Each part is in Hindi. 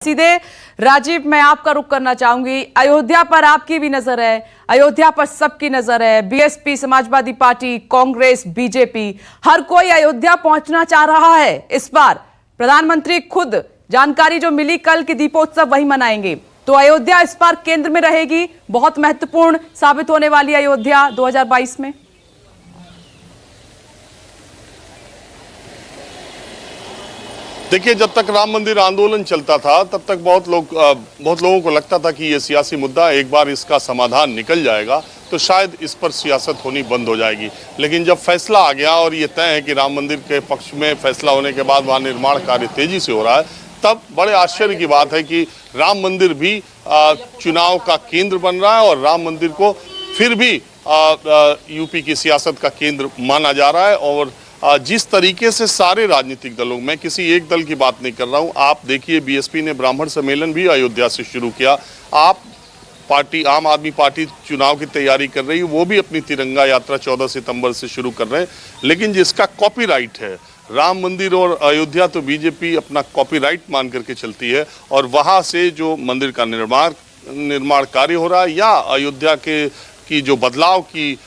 सीधे राजीव, मैं आपका रुख करना चाहूंगी। अयोध्या पर आपकी भी नजर है, अयोध्या पर सबकी नजर है। BSP, Samajwadi party, Congress, BJP, हर कोई अयोध्या पहुंचना चाह रहा है। इस बार प्रधानमंत्री खुद, जानकारी जो मिली, कल की दीपोत्सव वही मनाएंगे, तो अयोध्या इस बार केंद्र में रहेगी। बहुत महत्वपूर्ण साबित होने वाली अयोध्या 2022 में। देखिए, जब तक राम मंदिर आंदोलन चलता था तब तक बहुत लोगों को लगता था कि ये सियासी मुद्दा, एक बार इसका समाधान निकल जाएगा तो शायद इस पर सियासत होनी बंद हो जाएगी। लेकिन जब फैसला आ गया और ये तय है कि राम मंदिर के पक्ष में फैसला होने के बाद वहाँ निर्माण कार्य तेजी से हो रहा है, तब बड़े आश्चर्य की बात है कि राम मंदिर भी चुनाव का केंद्र बन रहा है और राम मंदिर को फिर भी यूपी की सियासत का केंद्र माना जा रहा है। और जिस तरीके से सारे राजनीतिक दलों, मैं किसी एक दल की बात नहीं कर रहा हूं, आप देखिए बीएसपी ने ब्राह्मण सम्मेलन भी अयोध्या से शुरू किया। आप पार्टी, आम आदमी पार्टी चुनाव की तैयारी कर रही है, वो भी अपनी तिरंगा यात्रा 14 सितंबर से शुरू कर रहे हैं। लेकिन जिसका कॉपीराइट है राम मंदिर और अयोध्या, तो बीजेपी अपना कॉपीराइट मान करके चलती है और वहां से जो मंदिर का निर्माण कार्य हो रहा है या अयोध्या की जो बदलाव की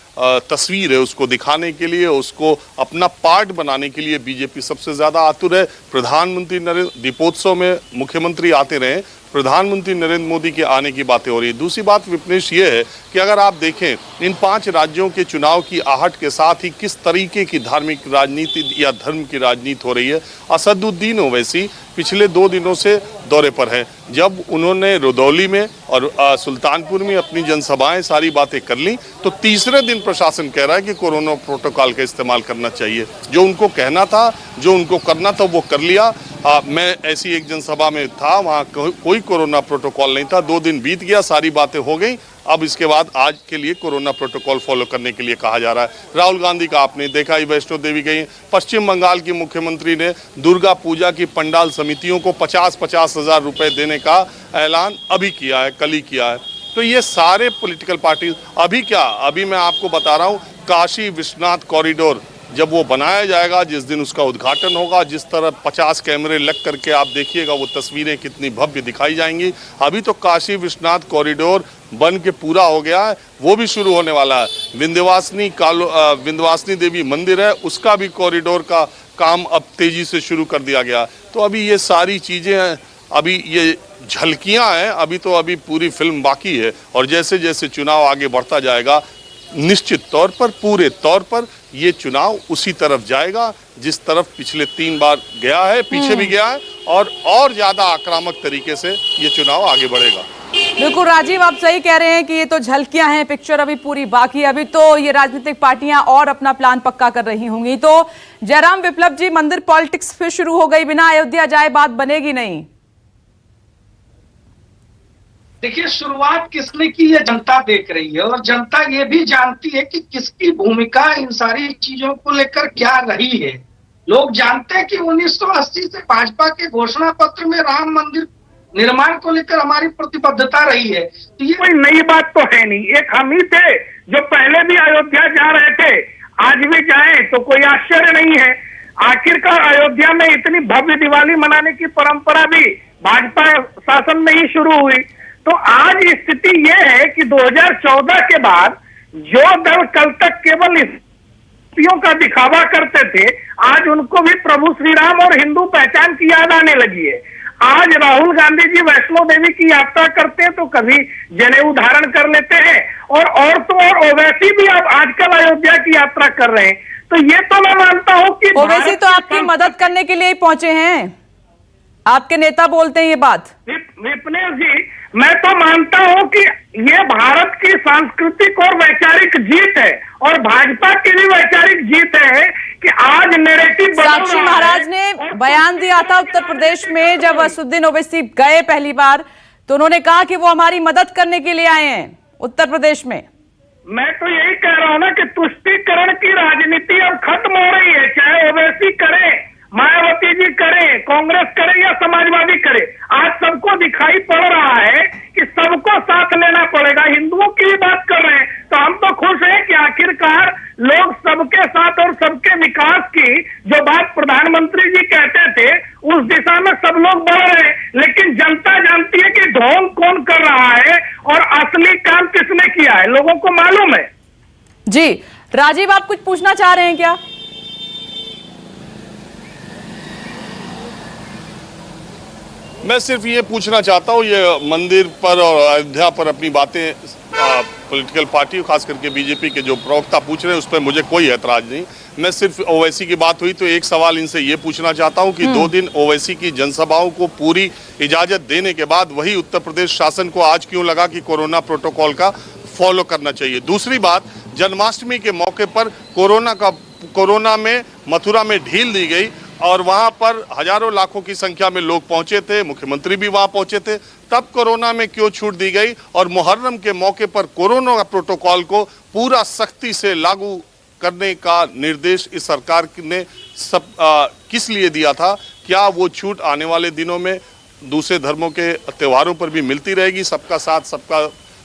तस्वीर है उसको दिखाने के लिए, उसको अपना पार्ट बनाने के लिए बीजेपी सबसे ज्यादा आतुर है। प्रधानमंत्री दीपोत्सव में मुख्यमंत्री आते रहे, प्रधानमंत्री नरेंद्र मोदी के आने की बातें हो रही है। दूसरी बात विपनेश ये है कि अगर आप देखें इन 5 राज्यों के चुनाव की आहट के साथ ही किस तरीके की धार्मिक राजनीति या धर्म की राजनीति हो रही है। असदुद्दीन ओवैसी पिछले 2 दिनों से दौरे पर हैं। जब उन्होंने रुदौली में और सुल्तानपुर में अपनी जनसभाएं सारी बातें कर ली, तो तीसरे दिन प्रशासन कह रहा है कि कोरोना प्रोटोकॉल का इस्तेमाल करना चाहिए। जो उनको कहना था, जो उनको करना था, वो कर लिया। मैं ऐसी एक जनसभा में था, वहाँ कोई कोरोना प्रोटोकॉल नहीं था। 2 दिन बीत गया, सारी बातें हो गई। अब इसके बाद आज के लिए कोरोना प्रोटोकॉल फॉलो करने के लिए कहा जा रहा है। राहुल गांधी का आपने देखा ही, वैष्णो देवी गई। पश्चिम बंगाल की मुख्यमंत्री ने दुर्गा पूजा की पंडाल समितियों को 50-50 हजार रुपए देने का ऐलान अभी किया है, कल ही किया है। तो ये सारे पॉलिटिकल पार्टी अभी मैं आपको बता रहा हूँ, काशी विश्वनाथ कॉरिडोर जब वो बनाया जाएगा, जिस दिन उसका उद्घाटन होगा, जिस तरह 50 कैमरे लग करके आप देखिएगा, वो तस्वीरें कितनी भव्य दिखाई जाएंगी। अभी तो काशी विश्वनाथ कॉरिडोर बन के पूरा हो गया है, वो भी शुरू होने वाला है। विंध्यवासिनी देवी मंदिर है, उसका भी कॉरिडोर का काम अब तेजी से शुरू कर दिया गया। तो अभी ये सारी चीजें हैं, अभी ये झलकियां हैं, अभी पूरी फिल्म बाकी है। और जैसे जैसे चुनाव आगे बढ़ता जाएगा, निश्चित तौर पर, पूरे तौर पर ये चुनाव उसी तरफ जाएगा जिस तरफ पिछले 3 बार गया है, पीछे भी गया है, और ज्यादा आक्रामक तरीके से ये चुनाव आगे बढ़ेगा। बिल्कुल राजीव, आप सही कह रहे हैं कि ये तो झलकियां हैं, पिक्चर अभी पूरी बाकी है। अभी तो ये राजनीतिक पार्टियां और अपना प्लान पक्का कर रही होंगी। तो जयराम विप्लव जी, मंदिर पॉलिटिक्स फिर शुरू हो गई, बिना अयोध्या जाए बात बनेगी नहीं। देखिए, शुरुआत किसने की ये जनता देख रही है, और जनता ये भी जानती है कि किसकी भूमिका इन सारी चीजों को लेकर क्या रही है। लोग जानते हैं कि 1980 से भाजपा के घोषणा पत्र में राम मंदिर निर्माण को लेकर हमारी प्रतिबद्धता रही है। तो ये कोई नई बात तो है नहीं। एक हम ही थे जो पहले भी अयोध्या जा रहे थे, आज भी जाए तो कोई आश्चर्य नहीं है। आखिरकार अयोध्या में इतनी भव्य दिवाली मनाने की परंपरा भी भाजपा शासन में ही शुरू हुई। तो आज स्थिति यह है कि 2014 के बाद जो दल कल तक केवल स्थितियों का दिखावा करते थे, आज उनको भी प्रभु श्री राम और हिंदू पहचान की याद आने लगी है। आज राहुल गांधी जी वैष्णो देवी की यात्रा करते हैं तो कभी जनेऊ धारण कर लेते हैं, और औरतों और ओवैसी भी अब आजकल अयोध्या की यात्रा कर रहे हैं। तो ये तो मैं मानता हूँ कि ओवैसी तो आपकी मदद करने के लिए ही पहुंचे हैं, आपके नेता बोलते हैं ये बात। विपनेश जी, मैं तो मानता हूं कि ये भारत की सांस्कृतिक और वैचारिक जीत है, और भाजपा की भी वैचारिक जीत है कि आज नैरेटिव साक्षी महाराज ने बयान दिया था उत्तर प्रदेश में, जब असदुद्दीन ओवैसी गए पहली बार, तो उन्होंने कहा कि वो हमारी मदद करने के लिए आए हैं उत्तर प्रदेश में। मैं तो यही कह रहा हूं ना कि तुष्टीकरण की राजनीति अब खत्म हो रही है। चाहे ओवैसी करे, मायावती जी करे, कांग्रेस करे या समाजवादी करे, आज सबको दिखाई पड़ रहा है कि सबको साथ लेना पड़ेगा। हिंदुओं की भी बात कर रहे हैं, तो हम तो खुश हैं कि आखिरकार लोग सबके साथ और सबके विकास की जो बात प्रधानमंत्री जी कहते थे, उस दिशा में सब लोग बढ़ रहे हैं। लेकिन जनता जानती है कि ढोंग कौन कर रहा है और असली काम किसने किया है, लोगों को मालूम है। जी राजीव, आप कुछ पूछना चाह रहे हैं क्या? मैं सिर्फ ये पूछना चाहता हूँ, ये मंदिर पर और अयोध्या पर अपनी बातें पॉलिटिकल पार्टी खास करके बीजेपी के जो प्रवक्ता पूछ रहे हैं उस पर मुझे कोई ऐतराज नहीं। मैं सिर्फ ओवैसी की बात हुई तो एक सवाल इनसे ये पूछना चाहता हूँ कि 2 दिन ओवैसी की जनसभाओं को पूरी इजाजत देने के बाद वही उत्तर प्रदेश शासन को आज क्यों लगा कि कोरोना प्रोटोकॉल का फॉलो करना चाहिए? दूसरी बात, जन्माष्टमी के मौके पर कोरोना में मथुरा में ढील दी गई और वहां पर हजारों लाखों की संख्या में लोग पहुंचे थे, मुख्यमंत्री भी वहां पहुंचे थे, तब कोरोना में क्यों छूट दी गई? और मुहर्रम के मौके पर कोरोना प्रोटोकॉल को पूरा सख्ती से लागू करने का निर्देश इस सरकार ने किस लिए दिया था? क्या वो छूट आने वाले दिनों में दूसरे धर्मों के त्योहारों पर भी मिलती रहेगी? सबका साथ, सबका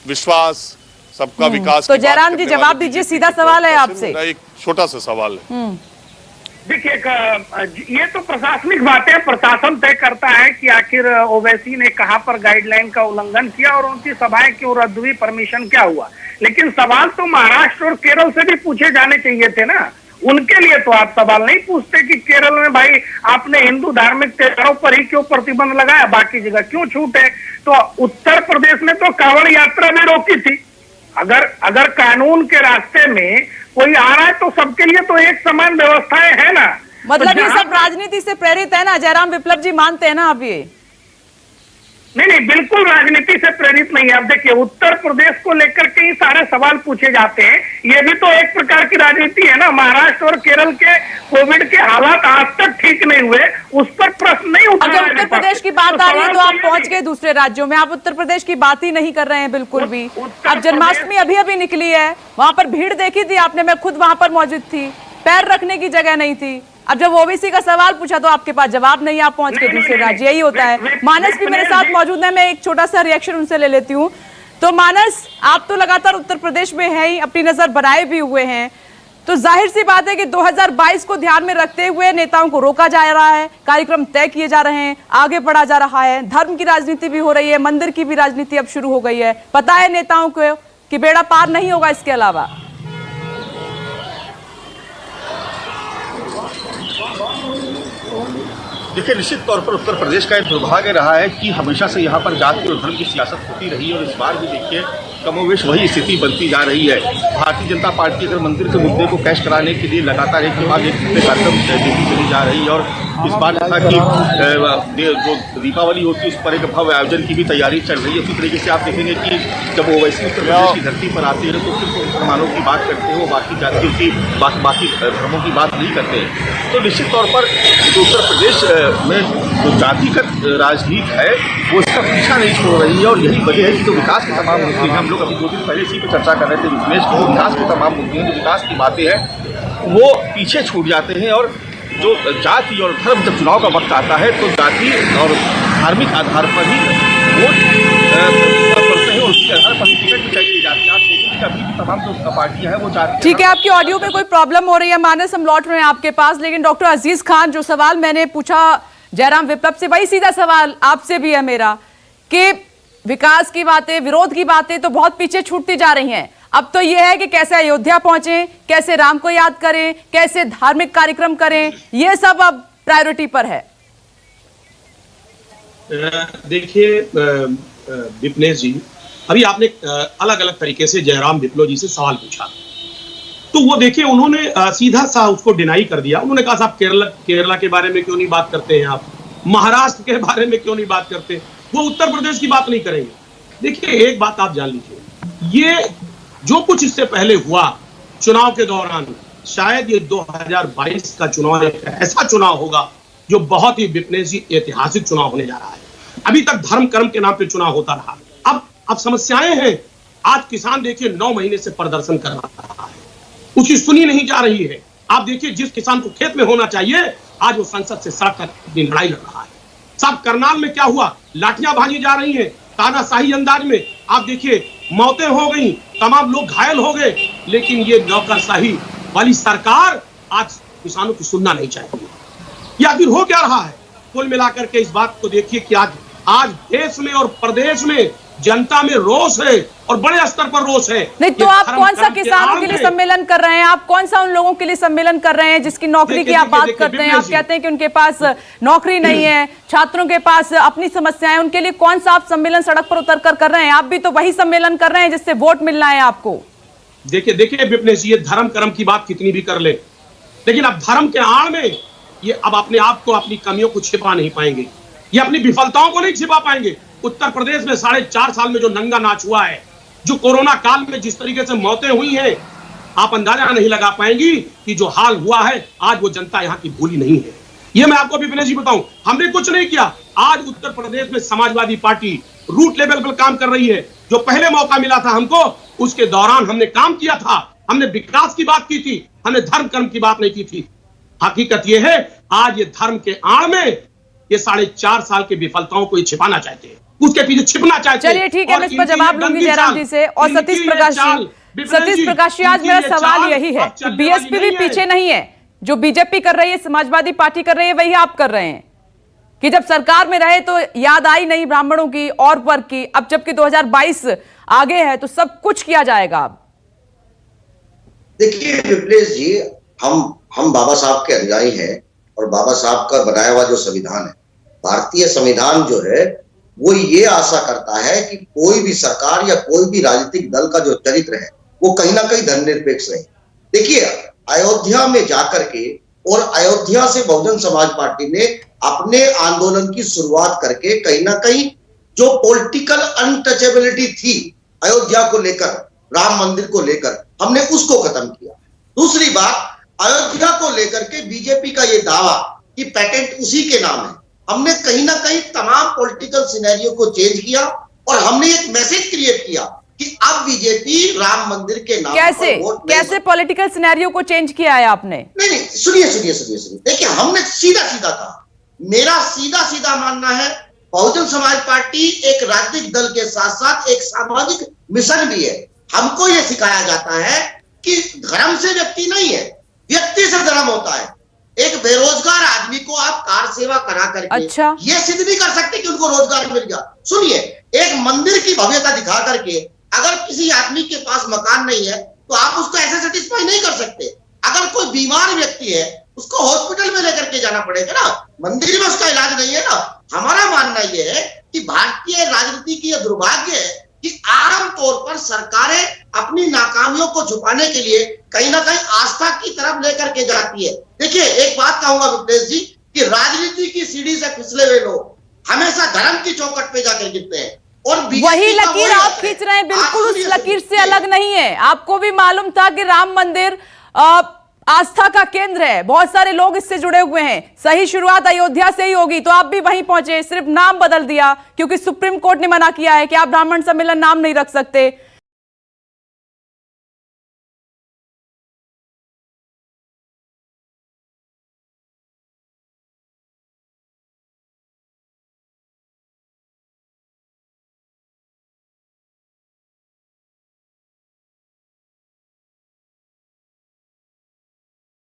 विश्वास, सबका विकास। तो जयराम जी जवाब दीजिए, सीधा सवाल है आपसे। एक छोटा सा सवाल है। देखिए, ये तो प्रशासनिक बातें प्रशासन तय करता है कि आखिर ओवैसी ने कहां पर गाइडलाइन का उल्लंघन किया और उनकी सभाएं क्यों रद्द हुई, परमिशन क्या हुआ। लेकिन सवाल तो महाराष्ट्र और केरल से भी पूछे जाने चाहिए थे ना। उनके लिए तो आप सवाल नहीं पूछते कि केरल में भाई आपने हिंदू धार्मिक त्योहारों पर ही क्यों प्रतिबंध लगाया, बाकी जगह क्यों छूट है। तो उत्तर प्रदेश ने तो कांवड़ यात्रा भी रोकी थी। अगर कानून के रास्ते में कोई आ रहा है तो सबके लिए तो एक समान व्यवस्थाएं है ना। मतलब तो ये सब राजनीति से प्रेरित है ना जयराम विप्लव जी, मानते हैं ना आप ये? नहीं, बिल्कुल राजनीति से प्रेरित नहीं है। अब देखिए, उत्तर प्रदेश को लेकर के ही सारे सवाल पूछे जाते हैं, ये भी तो एक प्रकार की राजनीति है ना। महाराष्ट्र और केरल के कोविड के हालात आज तक ठीक नहीं हुए, उस पर प्रश्न नहीं उठा। अगर उत्तर प्रदेश की बात आ रही है तो आप पहुंच गए दूसरे राज्यों में, आप उत्तर प्रदेश की बात ही नहीं कर रहे हैं बिल्कुल भी। अब जन्माष्टमी अभी अभी निकली है, वहां पर भीड़ देखी थी आपने? मैं खुद वहां पर मौजूद थी, पैर रखने की जगह नहीं थी। अब जब ओबीसी का सवाल पूछा तो आपके पास जवाब नहीं, आप पहुंच के दूसरे राज्य। यही होता है। मानस भी मेरे साथ मौजूद है, मैं एक छोटा सा रिएक्शन उनसे ले लेती हूँ। तो मानस, आप तो लगातार उत्तर प्रदेश में हैं ही, अपनी नजर बनाए भी हुए हैं, तो जाहिर सी बात है कि 2022 को ध्यान में रखते हुए नेताओं को रोका जा रहा है, कार्यक्रम तय किए जा रहे हैं, आगे बढ़ा जा रहा है, धर्म की राजनीति भी हो रही है, मंदिर की भी राजनीति अब शुरू हो गई है। पता है नेताओं को कि बेड़ा पार नहीं होगा इसके अलावा। देखिए, निश्चित तौर पर उत्तर प्रदेश का एक दुर्भाग्य रहा है कि हमेशा से यहाँ पर जाति और धर्म की सियासत होती रही है और इस बार भी देखिए कमोवेश वही स्थिति बनती जा रही है। भारतीय जनता पार्टी अगर मंदिर के मुद्दे को कैश कराने के लिए लगातार एक के बाद एक कार्यक्रम देती चली जा रही है और इस बार जैसा कि जो दीपावली होती है उस पर एक भव्य आयोजन की भी तैयारी चल रही है। उसी तरीके से आप देखेंगे कि जब ओवैसी उत्तर प्रदेश की धरती पर आते हैं तो सिर्फ मुसलमानों की बात करते हैं, वो बाकी जातियों की बाकी धर्मों की बात नहीं करते हैं। तो निश्चित तौर पर जो उत्तर प्रदेश में जो जातिगत राजनीति है वो इसका पीछा नहीं छोड़ रही है और यही वजह है कि जो विकास के तमाम मुद्दे हैं, हम लोग अभी 2 दिन पहले इसी पर चर्चा कर रहे थे विश्लेष की, जो विकास के तमाम मुद्दे हैं, जो विकास की बातें हैं वो पीछे छूट जाते हैं और जो जाति और धर्म जब चुनाव का वक्त आता है तो जाति और धार्मिक आधार पर ही वोट करते हैं और उसके आधार पर टिकट भी चाहिए जाती है। आप देखेंगे कि अभी तमाम जो पार्टियां हैं वो जाति। ठीक है, आपकी ऑडियो पे कोई प्रॉब्लम हो रही है मानस, हम लौट रहे हैं आपके पास। लेकिन डॉक्टर अजीज खान, जो सवाल मैंने पूछा जयराम विप्लव से, वही सीधा सवाल आपसे भी है मेरा कि विकास की बातें, विरोध की बातें तो बहुत पीछे छूटती जा रही हैं। अब तो यह है कि कैसे अयोध्या पहुंचे, कैसे राम को याद करें, कैसे धार्मिक कार्यक्रम करें, यह सब अब प्रायोरिटी पर है। देखिए विप्लेश जी, अभी आपने अलग अलग तरीके से जयराम विप्लव जी से सवाल पूछा, तो वो देखिए उन्होंने सीधा सा उसको डिनाई कर दिया। उन्होंने कहा साहब केरला के बारे में क्यों नहीं बात करते हैं आप, महाराष्ट्र के बारे में क्यों नहीं बात करते, वो उत्तर प्रदेश की बात नहीं करेंगे। देखिए एक बात आप जान लीजिए, ये जो कुछ इससे पहले हुआ चुनाव के दौरान, शायद ये 2022 का चुनाव एक ऐसा चुनाव होगा जो बहुत ही विप्लेश जी ऐतिहासिक चुनाव होने जा रहा है। अभी तक धर्म कर्म के नाम पे चुनाव होता रहा, अब समस्याएं हैं। आज किसान देखिए 9 महीने से प्रदर्शन कर रहा है, उसकी सुनी नहीं जा रही है। आप देखिए जिस किसान को खेत में होना चाहिए आज वो संसद से सड़क तक लड़ाई लड़ रहा है। साहब करनाल में क्या हुआ, लाठियां भाजी जा रही हैं तानाशाही अंदाज में, आप देखिए मौतें हो गई, तमाम लोग घायल हो गए, लेकिन ये नौकरशाही वाली सरकार आज किसानों की सुनना नहीं चाहती है। या फिर हो क्या रहा है? कुल मिलाकर के इस बात को देखिए कि आज आज देश में और प्रदेश में जनता में रोष है और बड़े स्तर पर रोष है। नहीं तो आप कौन सा किसानों के लिए सम्मेलन कर रहे हैं? आप कौन सा उन लोगों के लिए सम्मेलन कर रहे हैं जिसकी नौकरी की आप बात करते हैं? आप कहते हैं कि उनके पास नौकरी नहीं है, छात्रों के पास अपनी समस्याएं, उनके लिए कौन सा आप सम्मेलन सड़क पर उतर कर रहे हैं? आप भी तो वही सम्मेलन कर रहे हैं जिससे वोट मिलना है आपको। देखिए विपनेश जी, ये धर्म कर्म की बात कितनी भी कर ले, लेकिन अब धर्म के आड़ में ये अब अपने आप को, अपनी कमियों को छिपा नहीं पाएंगे, ये अपनी विफलताओं को नहीं छिपा पाएंगे। उत्तर प्रदेश में 4.5 साल में जो नंगा नाच हुआ है, जो कोरोना काल में जिस तरीके से मौतें हुई हैं, आप अंदाजा नहीं लगा पाएंगी कि जो हाल हुआ है आज वो जनता यहाँ की भूली नहीं है। ये मैं आपको विपनेश जी बताऊं, हमने कुछ नहीं किया। आज उत्तर प्रदेश में समाजवादी पार्टी रूट लेवल पर काम कर रही है। जो पहले मौका मिला था हमको, उसके दौरान हमने काम किया था, हमने विकास की बात की थी, हमने धर्म कर्म की बात नहीं की थी। हकीकत यह है आज ये धर्म के आड़ में ये 4.5 साल की विफलताओं को छिपाना चाहते हैं, उसके पीछे छिपना चाहते हैं। चलिए ठीक है, मैं इस पर जवाब लूंगी जयराम जी से। और सतीश प्रकाश जी, आज मेरा सवाल यही है कि बीएसपी भी पीछे नहीं है, जो बीजेपी कर रही है, समाजवादी पार्टी कर रही है, वही आप कर रहे हैं कि जब सरकार में रहे तो याद आई नहीं ब्राह्मणों की और वर्ग की, अब जबकि 2022 आगे है तो सब कुछ किया जाएगा। अब देखिए विपलेश जी, हम बाबा साहब के अनुयायी हैं और बाबा साहब का बनाया हुआ जो संविधान है, भारतीय संविधान जो है वो ये आशा करता है कि कोई भी सरकार या कोई भी राजनीतिक दल का जो चरित्र है वो कहीं ना कहीं धर्मनिरपेक्ष रहे। देखिए अयोध्या में जाकर के और अयोध्या से बहुजन समाज पार्टी ने अपने आंदोलन की शुरुआत करके कहीं ना कहीं जो पॉलिटिकल अनटचेबिलिटी थी अयोध्या को लेकर, राम मंदिर को लेकर, हमने उसको खत्म किया। दूसरी बात, अयोध्या को लेकर के बीजेपी का ये दावा कि पैटेंट उसी के नाम है, हमने कहीं ना कहीं तमाम पॉलिटिकल सिनेरियो को चेंज किया और हमने एक मैसेज क्रिएट किया कि अब बीजेपी राम मंदिर के नाम पर वोट कैसे पॉलिटिकल सिनेरियो को चेंज किया है आपने? नहीं, सुनिए। देखिए हमने सीधा कहा, मेरा सीधा मानना है बहुजन समाज पार्टी एक राजनीतिक दल के साथ साथ एक सामाजिक मिशन भी है। हमको यह सिखाया जाता है कि धर्म से व्यक्ति नहीं है, व्यक्ति से धर्म होता है। एक बेरोजगार आदमी को आप कार सेवा करा करके ये सिद्ध नहीं कर सकते कि उनको रोजगार मिल गया। सुनिए, एक मंदिर की भव्यता दिखा करके अगर किसी आदमी के पास मकान नहीं है तो आप उसको ऐसे सेटिस्फाई नहीं कर सकते। अगर कोई बीमार व्यक्ति है उसको हॉस्पिटल में लेकर के जाना पड़ेगा ना, मंदिर में उसका इलाज नहीं है ना। हमारा मानना यह है कि भारतीय राजनीति की यह दुर्भाग्य है कि आम तौर पर सरकारें अपनी नाकामियों को छुपाने के लिए कहीं ना कहीं आस्था की तरफ लेकर के जाती है। देखिए एक बात कहूंगा विपलेश जी कि राजनीति की सीढ़ी से फिसले हुए लोग हमेशा धर्म की चौखट पे जाकर गिरते हैं और वही लकीर आप खींच रहे हैं, बिल्कुल उस लकीर से अलग नहीं है। आपको भी मालूम था कि राम मंदिर आस्था का केंद्र है, बहुत सारे लोग इससे जुड़े हुए हैं, सही शुरुआत अयोध्या से ही होगी, तो आप भी वहीं पहुंचे, सिर्फ नाम बदल दिया क्योंकि सुप्रीम कोर्ट ने मना किया है कि आप ब्राह्मण सम्मेलन नाम नहीं रख सकते।